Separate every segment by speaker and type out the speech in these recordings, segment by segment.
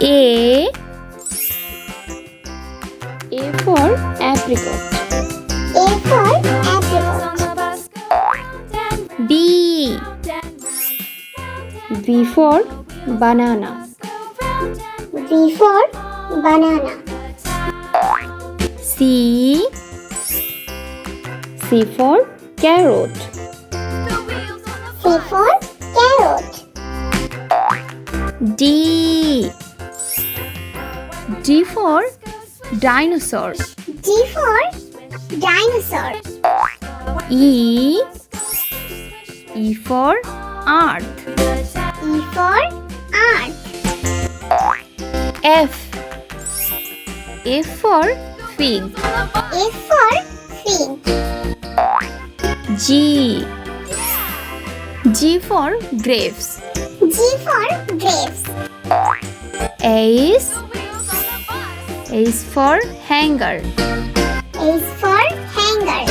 Speaker 1: A for apricot.
Speaker 2: A for apricot.
Speaker 1: B for banana.
Speaker 2: B for banana.
Speaker 1: C for carrot.
Speaker 2: C for carrot.
Speaker 1: D for dinosaur.
Speaker 2: D for dinosaur.
Speaker 1: E for earth.
Speaker 2: E for earth.
Speaker 1: F for fig.
Speaker 2: F for fig.
Speaker 1: G for grapes.
Speaker 2: G for grapes.
Speaker 1: H for hanger.
Speaker 2: H for hanger.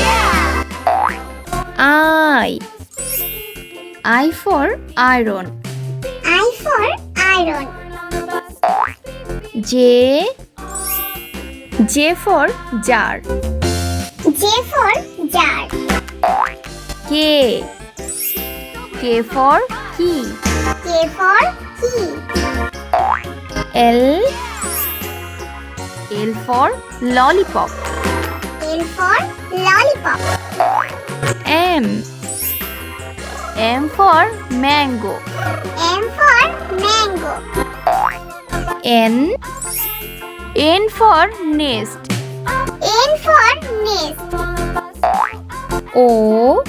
Speaker 1: I for iron.
Speaker 2: I for iron.
Speaker 1: J for jar.
Speaker 2: J for jar.
Speaker 1: K for key.
Speaker 2: K for key.
Speaker 1: L for lollipop.
Speaker 2: L for lollipop.
Speaker 1: M for mango.
Speaker 2: M for mango.
Speaker 1: N for nest.
Speaker 2: N for nest.
Speaker 1: O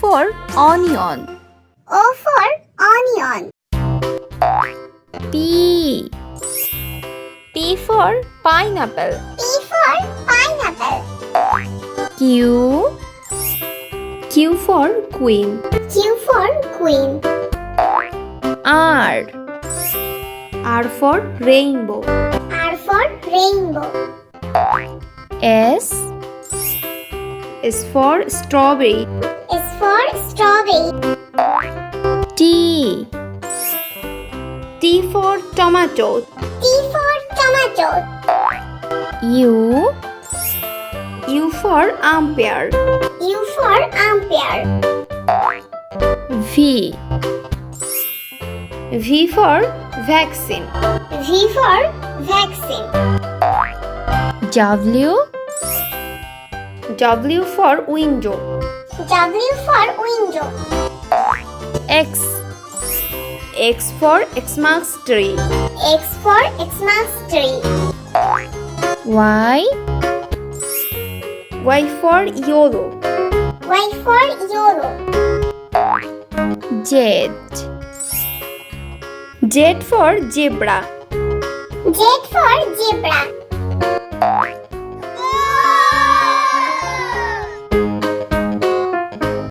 Speaker 1: for onion.
Speaker 2: O for onion.
Speaker 1: P for pineapple.
Speaker 2: P for pineapple.
Speaker 1: Q for queen.
Speaker 2: Q for queen.
Speaker 1: R for rainbow.
Speaker 2: R for rainbow.
Speaker 1: S for strawberry.
Speaker 2: S for strawberry.
Speaker 1: T for tomato.
Speaker 2: T for tomato.
Speaker 1: U for umpire.
Speaker 2: U for umpire.
Speaker 1: V for vaccine.
Speaker 2: V for vaccine.
Speaker 1: W for window.
Speaker 2: W for window.
Speaker 1: X for Xmas tree.
Speaker 2: X for Xmas tree.
Speaker 1: Y for yellow.
Speaker 2: Y for yellow.
Speaker 1: Z for zebra.
Speaker 2: Z for zebra.